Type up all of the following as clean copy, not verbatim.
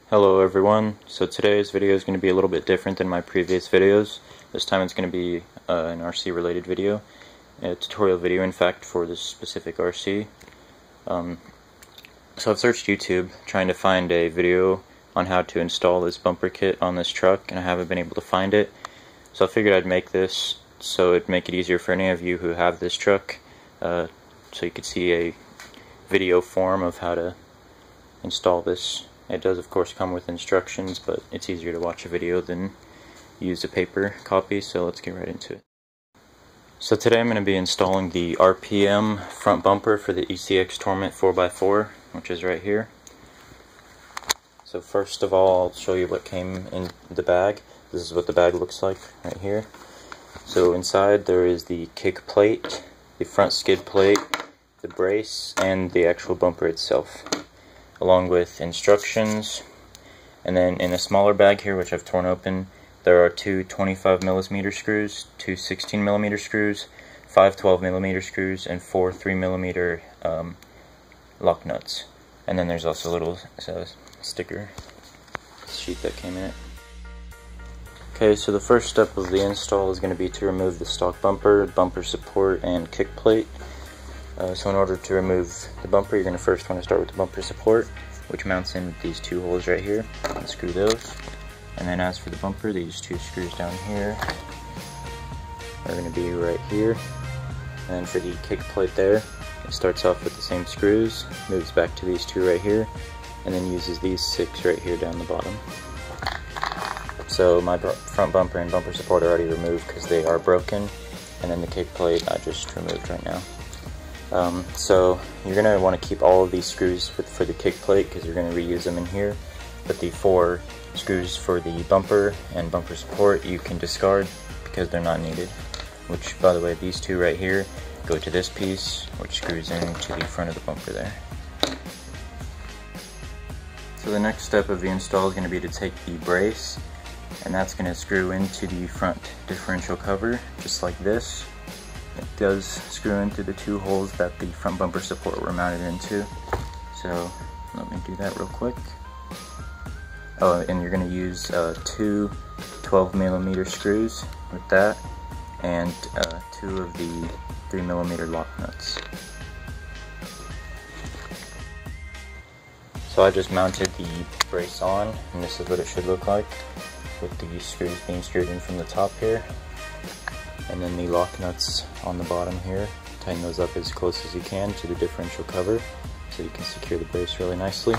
Hello everyone, so today's video is going to be a little bit different than my previous videos. This time it's going to be an RC related video, a tutorial video in fact for this specific RC. So I've searched YouTube trying to find a video on how to install this bumper kit on this truck, and I haven't been able to find it. So I figured I'd make this so it'd make it easier for any of you who have this truck, so you could see a video form of how to install this. It does of course come with instructions, but it's easier to watch a video than use a paper copy, so let's get right into it. So today I'm going to be installing the RPM front bumper for the ECX Torment 4x4, which is right here. So first of all, I'll show you what came in the bag. This is what the bag looks like right here. So inside there is the kick plate, the front skid plate, the brace, and the actual bumper itself, along with instructions. And then in a smaller bag here, which I've torn open, there are two 25mm screws, two 16mm screws, 5 12mm screws, and 4 3mm lock nuts. And then there's also a little sticker sheet that came in it. Okay, so the first step of the install is going to be to remove the stock bumper, bumper support, and kick plate. So in order to remove the bumper, you're going to first want to start with the bumper support, which mounts in with these two holes right here. Unscrew those. And then as for the bumper, these two screws down here are going to be right here. And for the kick plate there, it starts off with the same screws, moves back to these two right here, and then uses these 6 right here down the bottom. So my front bumper and bumper support are already removed because they are broken, and then the kick plate I just removed right now. So you're going to want to keep all of these screws for the kick plate because you're going to reuse them in here, but the 4 screws for the bumper and bumper support you can discard because they're not needed. Which, by the way, these two right here go to this piece, which screws into the front of the bumper there. So the next step of the install is going to be to take the brace, and that's going to screw into the front differential cover just like this. It does screw into the 2 holes that the front bumper support were mounted into. So let me do that real quick. Oh, and you're going to use 2 12mm screws with that, and 2 of the 3mm lock nuts. So I just mounted the brace on, and this is what it should look like, with the screws being screwed in from the top here. And then the lock nuts on the bottom here. Tighten those up as close as you can to the differential cover so you can secure the brace really nicely.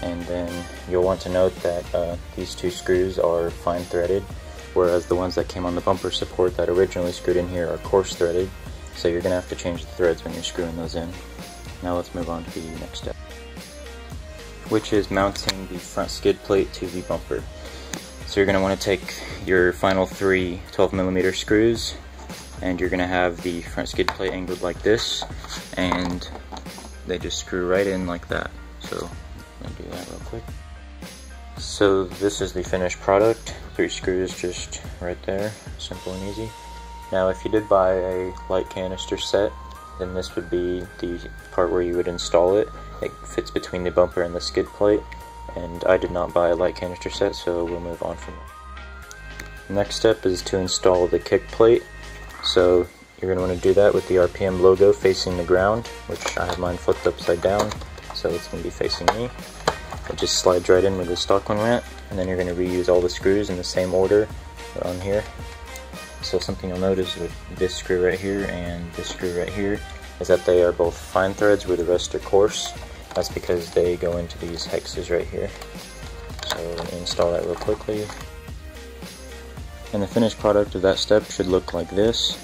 And then you'll want to note that these 2 screws are fine threaded, whereas the ones that came on the bumper support that originally screwed in here are coarse threaded, so you're going to have to change the threads when you're screwing those in. Now let's move on to the next step, which is mounting the front skid plate to the bumper. So you're going to want to take your final 3 12mm screws, and you're going to have the front skid plate angled like this, and they just screw right in like that. So let me do that real quick. So this is the finished product. 3 screws just right there, simple and easy. Now if you did buy a light canister set, then this would be the part where you would install it. It fits between the bumper and the skid plate, and I did not buy a light canister set, so we'll move on from it. The next step is to install the kick plate. So you're going to want to do that with the RPM logo facing the ground, which I have mine flipped upside down, so it's going to be facing me. It just slides right in where the stock one went, and then you're going to reuse all the screws in the same order on here. So something you'll notice with this screw right here and this screw right here is that they are both fine threads where the rest are coarse. That's because they go into these hexes right here. So let me install that real quickly. And the finished product of that step should look like this.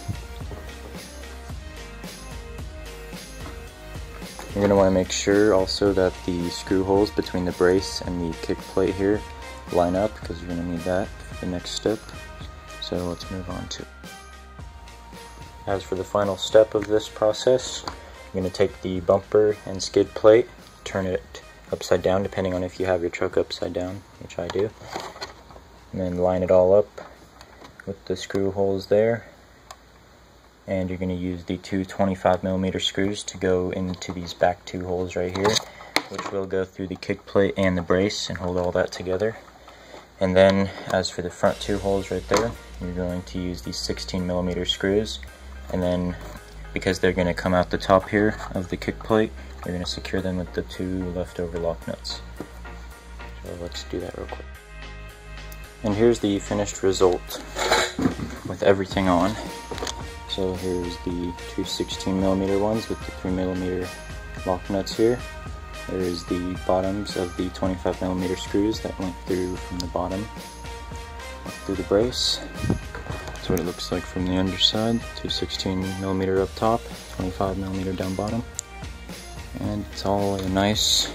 You're going to want to make sure also that the screw holes between the brace and the kick plate here line up, because you're going to need that for the next step. So let's move on to it. As for the final step of this process, you're going to take the bumper and skid plate, turn it upside down depending on if you have your truck upside down, which I do, and then line it all up with the screw holes there. And you're going to use the 2 25mm screws to go into these back 2 holes right here, which will go through the kick plate and the brace and hold all that together. And then as for the front two holes right there, you're going to use these 16mm screws, and then because they're going to come out the top here of the kick plate, you're going to secure them with the two leftover lock nuts. So let's do that real quick. And here's the finished result with everything on. So here's the two 16mm ones with the 3mm lock nuts here. There's the bottoms of the 25mm screws that went through from the bottom up through the brace. That's what it looks like from the underside. Two 16mm up top, 25mm down bottom. And it's all a nice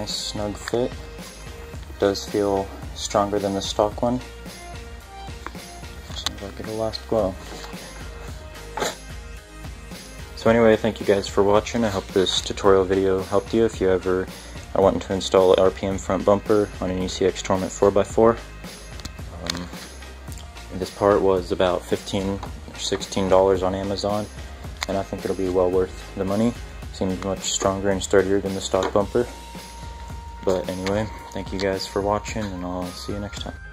snug fit. It does feel stronger than the stock one. Seems like it'll last well. So anyway, thank you guys for watching. I hope this tutorial video helped you if you ever are wanting to install an RPM front bumper on an ECX Torment 4x4. This part was about $15 or $16 on Amazon, and I think it'll be well worth the money. Seems much stronger and sturdier than the stock bumper. But anyway, thank you guys for watching, and I'll see you next time.